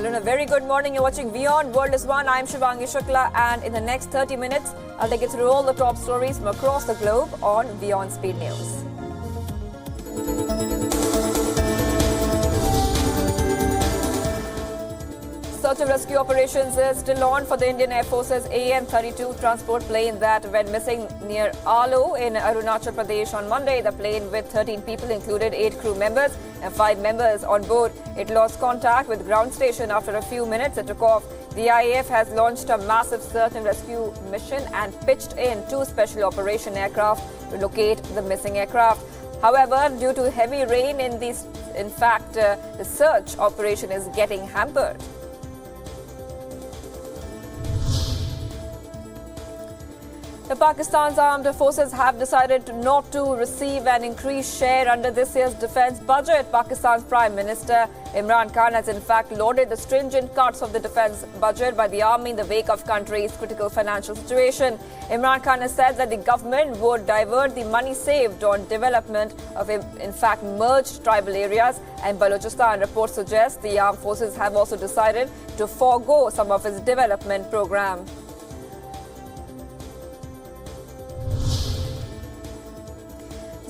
Hello and a very good morning. You're watching WION World is One. I'm Shivangi Shukla, and in the next 30 minutes, I'll take you through all the top stories from across the globe on WION Speed News. Search and rescue operations is still on for the Indian Air Force's AN-32 transport plane that went missing near Alo in Arunachal Pradesh on Monday. The plane with 13 people included 8 crew members and 5 members on board. It lost contact with ground station after a few minutes. It took off. The IAF has launched a massive search and rescue mission and pitched in 2 special operation aircraft to locate the missing aircraft. However, due to heavy rain the search operation is getting hampered. The Pakistan's armed forces have decided not to receive an increased share under this year's defence budget. Pakistan's Prime Minister Imran Khan has in fact lauded the stringent cuts of the defence budget by the army in the wake of country's critical financial situation. Imran Khan has said that the government would divert the money saved on development of, in fact, merged tribal areas and Balochistan. Reports suggest the armed forces have also decided to forego some of its development program.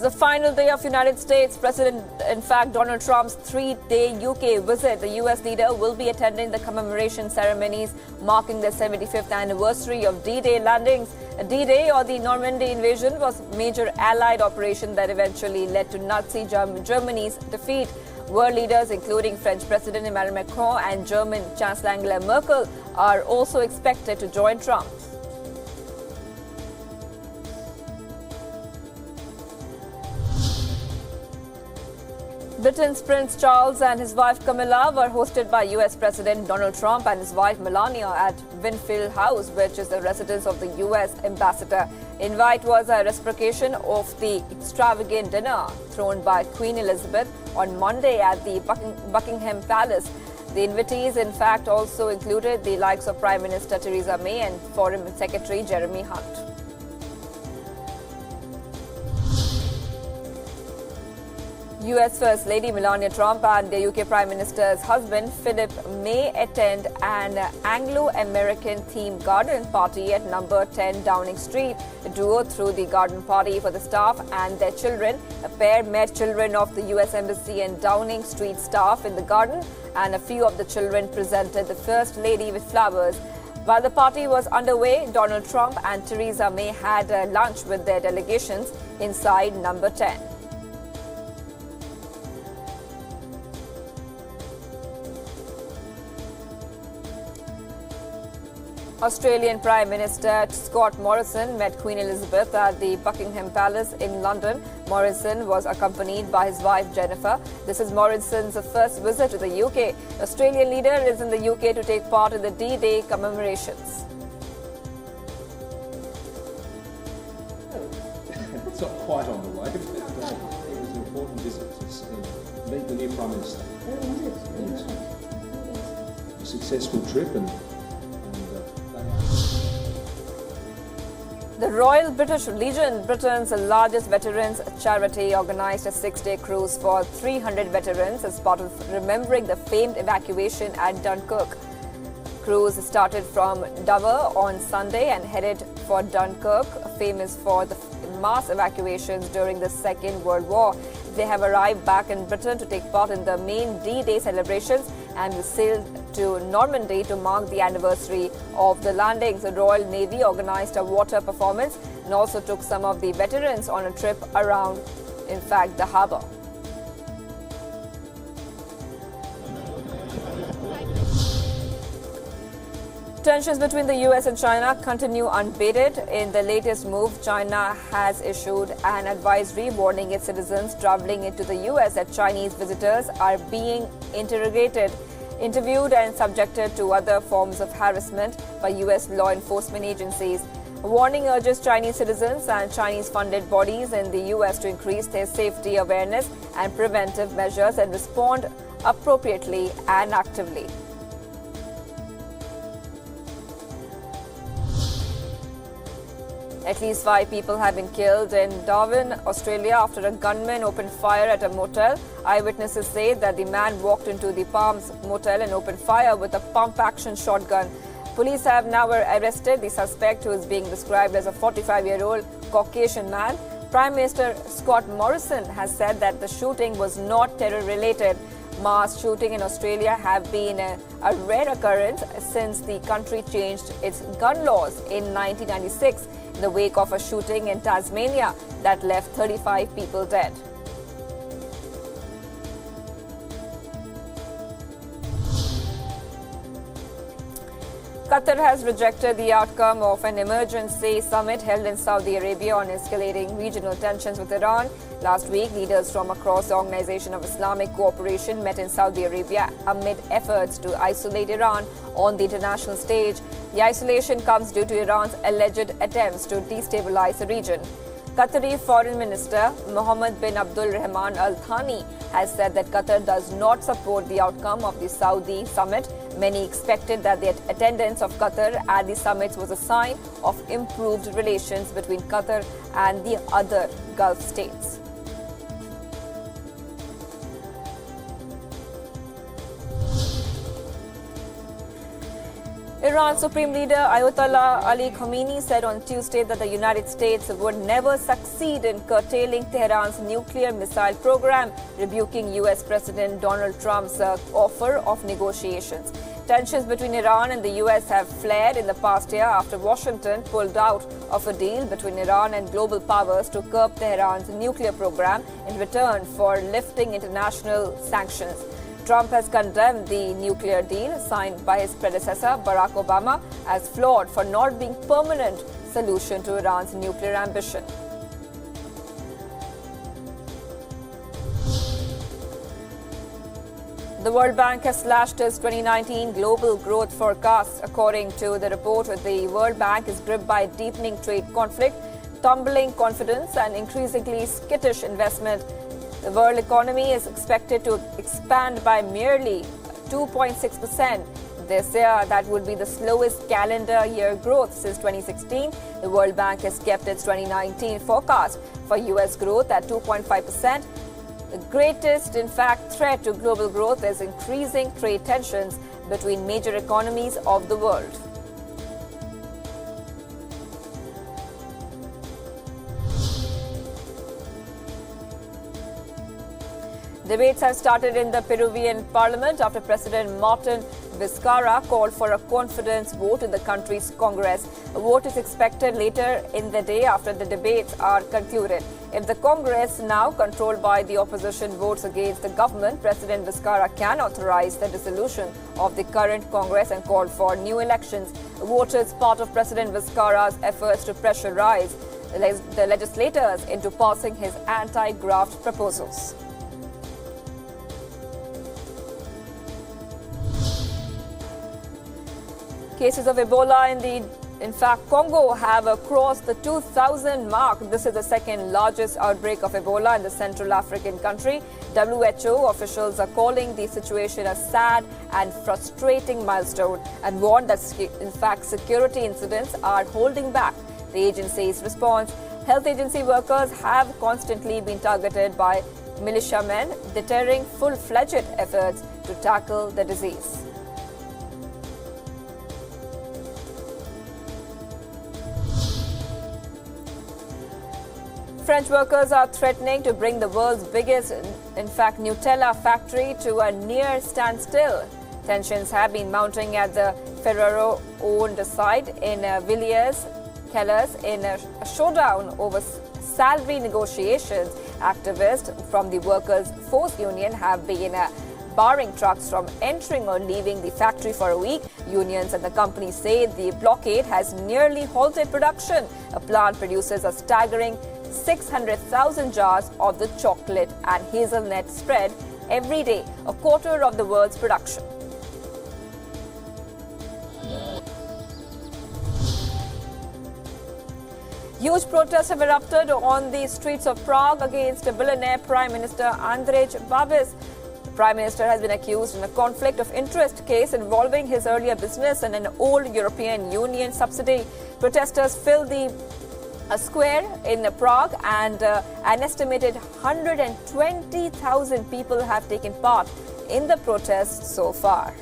The final day of United States President, in fact, Donald Trump's 3-day UK visit. The US leader will be attending the commemoration ceremonies marking the 75th anniversary of D-Day landings. D-Day, or the Normandy invasion, was a major Allied operation that eventually led to Nazi Germany's defeat. World leaders, including French President Emmanuel Macron and German Chancellor Angela Merkel, are also expected to join Trump. Britain's Prince Charles and his wife Camilla were hosted by US President Donald Trump and his wife Melania at Winfield House, which is the residence of the US ambassador. Invite was a reciprocation of the extravagant dinner thrown by Queen Elizabeth on Monday at the Buckingham Palace. The invitees, in fact, also included the likes of Prime Minister Theresa May and Foreign Secretary Jeremy Hunt. US First Lady Melania Trump and the UK Prime Minister's husband Philip may attend an Anglo-American themed garden party at number 10 Downing Street. The duo threw the garden party for the staff and their children. A pair met children of the US Embassy and Downing Street staff in the garden, and a few of the children presented the First Lady with flowers. While the party was underway, Donald Trump and Theresa May had lunch with their delegations inside number 10. Australian Prime Minister Scott Morrison met Queen Elizabeth at the Buckingham Palace in London. Morrison was accompanied by his wife Jennifer. This is Morrison's first visit to the UK. The Australian leader is in the UK to take part in the D-Day commemorations. It's not quite on the way, but it was an important visit to meet the new Prime Minister. A successful trip and the Royal British Legion, Britain's largest veterans charity, organised a 6-day cruise for 300 veterans as part of remembering the famed evacuation at Dunkirk. Cruise started from Dover on Sunday and headed for Dunkirk, famous for the mass evacuations during the Second World War. They have arrived back in Britain to take part in the main D-Day celebrations and sailed to Normandy to mark the anniversary of the landings. The Royal Navy organised a water performance and also took some of the veterans on a trip around, in fact, the harbour. Tensions between the US and China continue unabated. In the latest move, China has issued an advisory warning its citizens travelling into the US that Chinese visitors are being interviewed and subjected to other forms of harassment by US law enforcement agencies. A warning urges Chinese citizens and Chinese-funded bodies in the US to increase their safety awareness and preventive measures and respond appropriately and actively. At least 5 people have been killed in Darwin, Australia after a gunman opened fire at a motel. Eyewitnesses say that the man walked into the Palms motel and opened fire with a pump-action shotgun. Police have now arrested the suspect, who is being described as a 45-year-old Caucasian man. Prime Minister Scott Morrison has said that the shooting was not terror-related. Mass shootings in Australia have been a rare occurrence since the country changed its gun laws in 1996 in the wake of a shooting in Tasmania that left 35 people dead. Qatar has rejected the outcome of an emergency summit held in Saudi Arabia on escalating regional tensions with Iran. Last week, leaders from across the Organization of Islamic Cooperation met in Saudi Arabia amid efforts to isolate Iran on the international stage. The isolation comes due to Iran's alleged attempts to destabilize the region. Qatari Foreign Minister Mohammed bin Abdul Rahman Al Thani has said that Qatar does not support the outcome of the Saudi summit. Many expected that the attendance of Qatar at the summit was a sign of improved relations between Qatar and the other Gulf states. Iran's Supreme Leader Ayatollah Ali Khamenei said on Tuesday that the United States would never succeed in curtailing Tehran's nuclear missile program, rebuking US President Donald Trump's offer of negotiations. Tensions between Iran and the US have flared in the past year after Washington pulled out of a deal between Iran and global powers to curb Tehran's nuclear program in return for lifting international sanctions. Trump has condemned the nuclear deal signed by his predecessor Barack Obama as flawed for not being a permanent solution to Iran's nuclear ambition. The World Bank has slashed its 2019 global growth forecast. According to the report, the World Bank is gripped by deepening trade conflict, tumbling confidence, and increasingly skittish investment. The world economy is expected to expand by merely 2.6% this year. That would be the slowest calendar year growth since 2016. The World Bank has kept its 2019 forecast for US growth at 2.5%. The greatest, in fact, threat to global growth is increasing trade tensions between major economies of the world. Debates have started in the Peruvian parliament after President Martin Vizcarra called for a confidence vote in the country's Congress. A vote is expected later in the day after the debates are concluded. If the Congress, now controlled by the opposition, votes against the government, President Vizcarra can authorize the dissolution of the current Congress and call for new elections. The vote is part of President Vizcarra's efforts to pressurize the legislators into passing his anti-graft proposals. Cases of Ebola in Congo have crossed the 2,000 mark. This is the second largest outbreak of Ebola in the Central African country. WHO officials are calling the situation a sad and frustrating milestone and warn that, security incidents are holding back the agency's response. Health agency workers have constantly been targeted by militiamen, deterring full-fledged efforts to tackle the disease. French workers are threatening to bring the world's biggest, Nutella factory to a near standstill. Tensions have been mounting at the Ferrero-owned site in Villiers-Calais in a showdown over salary negotiations. Activists from the Workers' Force Union have been barring trucks from entering or leaving the factory for a week. Unions and the company say the blockade has nearly halted production. A plant produces a staggering 600,000 jars of the chocolate and hazelnut spread every day, a quarter of the world's production. Huge protests have erupted on the streets of Prague against billionaire Prime Minister Andrej Babis. The Prime Minister has been accused in a conflict of interest case involving his earlier business and an old European Union subsidy. Protesters filled the a square in Prague, and an estimated 120,000 people have taken part in the protests so far.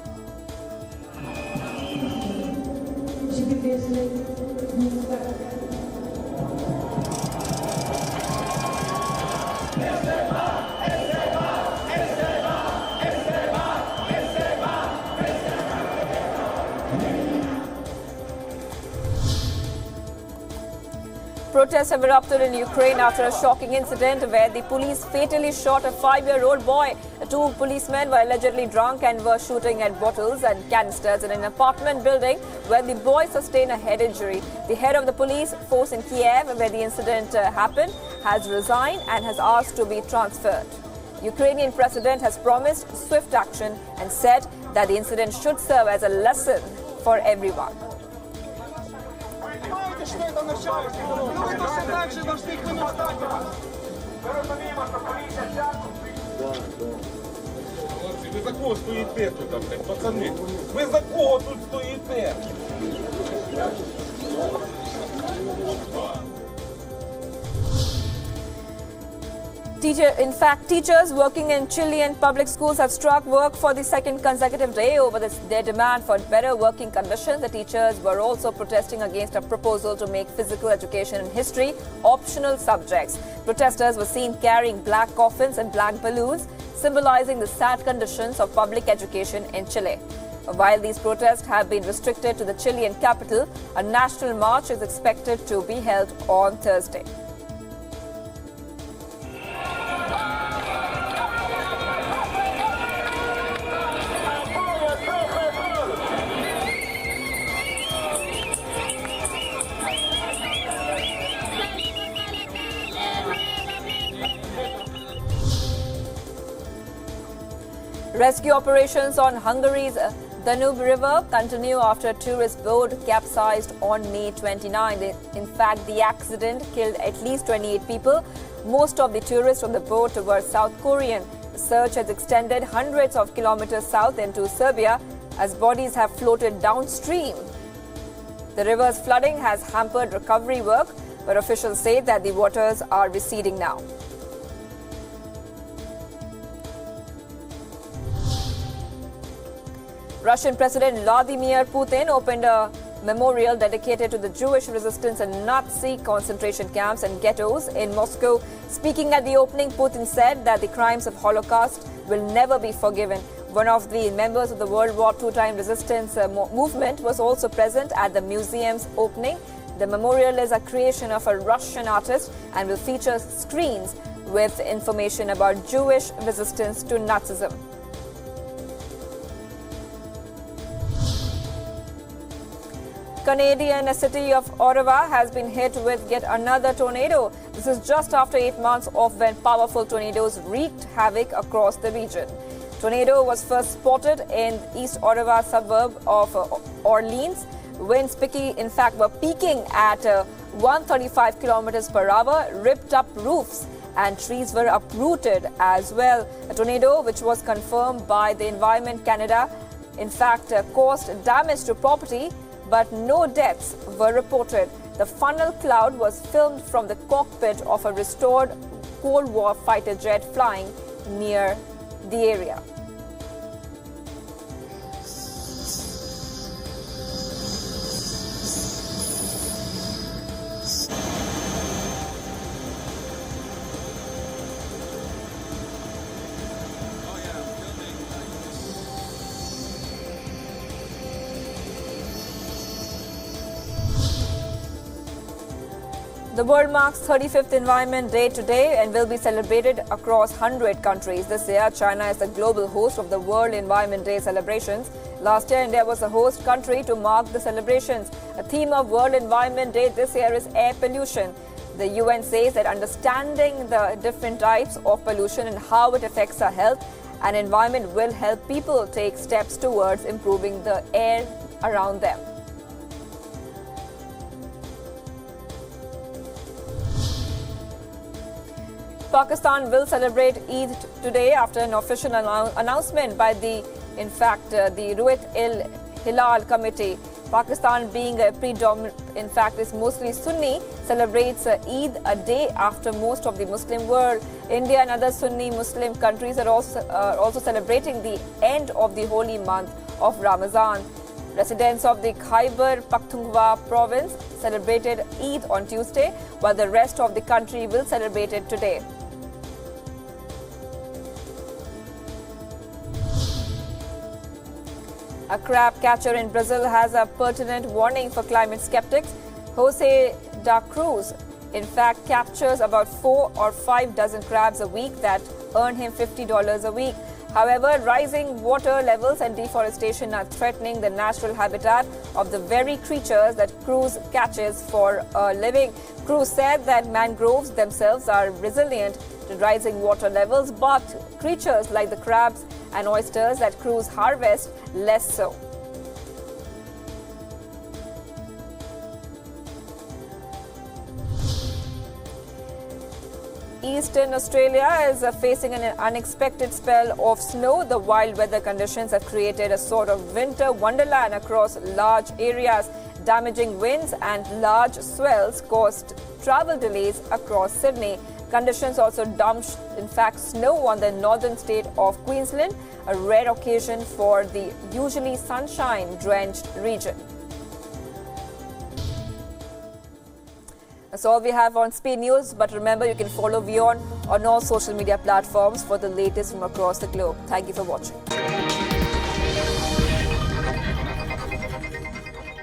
Protests have erupted in Ukraine after a shocking incident where the police fatally shot a 5-year-old boy. Two policemen were allegedly drunk and were shooting at bottles and canisters in an apartment building where the boy sustained a head injury. The head of the police force in Kiev, where the incident happened, has resigned and has asked to be transferred. Ukrainian president has promised swift action and said that the incident should serve as a lesson for everyone. Ви за кого стоїте тут, пацани? Ви за кого тут стоїте? Teachers working in Chilean public schools have struck work for the second consecutive day over their demand for better working conditions. The teachers were also protesting against a proposal to make physical education and history optional subjects. Protesters were seen carrying black coffins and black balloons, symbolizing the sad conditions of public education in Chile. While these protests have been restricted to the Chilean capital, a national march is expected to be held on Thursday. Rescue operations on Hungary's Danube River continue after a tourist boat capsized on May 29. In fact, the accident killed at least 28 people. Most of the tourists on the boat were South Korean. The search has extended hundreds of kilometers south into Serbia as bodies have floated downstream. The river's flooding has hampered recovery work, but officials say that the waters are receding now. Russian President Vladimir Putin opened a memorial dedicated to the Jewish resistance in Nazi concentration camps and ghettos in Moscow. Speaking at the opening, Putin said that the crimes of Holocaust will never be forgiven. One of the members of the World War II time resistance movement was also present at the museum's opening. The memorial is a creation of a Russian artist and will feature screens with information about Jewish resistance to Nazism. Canadian city of Ottawa has been hit with yet another tornado. This is just after 8 months of when powerful tornadoes wreaked havoc across the region. Tornado was first spotted in East Ottawa suburb of Orleans. Winds were peaking at 135 kilometers per hour, ripped up roofs and trees were uprooted as well. A tornado, which was confirmed by the Environment Canada, in fact caused damage to property, but no deaths were reported. The funnel cloud was filmed from the cockpit of a restored Cold War fighter jet flying near the area. The world marks 35th Environment Day today and will be celebrated across 100 countries. This year, China is the global host of the World Environment Day celebrations. Last year, India was the host country to mark the celebrations. The theme of World Environment Day this year is air pollution. The UN says that understanding the different types of pollution and how it affects our health and environment will help people take steps towards improving the air around them. Pakistan will celebrate Eid today after an official announcement by the Ru'yat al-Hilal Committee. Pakistan being a is mostly Sunni, celebrates Eid a day after most of the Muslim world. India and other Sunni Muslim countries are also celebrating the end of the holy month of Ramadan. Residents of the Khyber Pakhtunkhwa province celebrated Eid on Tuesday, while the rest of the country will celebrate it today. A crab catcher in Brazil has a pertinent warning for climate skeptics. Jose da Cruz, in fact, captures about 4 or 5 dozen crabs a week that earn him $50 a week. However, rising water levels and deforestation are threatening the natural habitat of the very creatures that Cruz catches for a living. Cruz said that mangroves themselves are resilient to rising water levels, but creatures like the crabs and oysters that Cruz harvests less so. Eastern Australia is facing an unexpected spell of snow. The wild weather conditions have created a sort of winter wonderland across large areas. Damaging winds and large swells caused travel delays across Sydney. Conditions also dumped, in fact, snow on the northern state of Queensland, a rare occasion for the usually sunshine-drenched region. That's all we have on Speed News, but remember you can follow WION on all social media platforms for the latest from across the globe. Thank you for watching.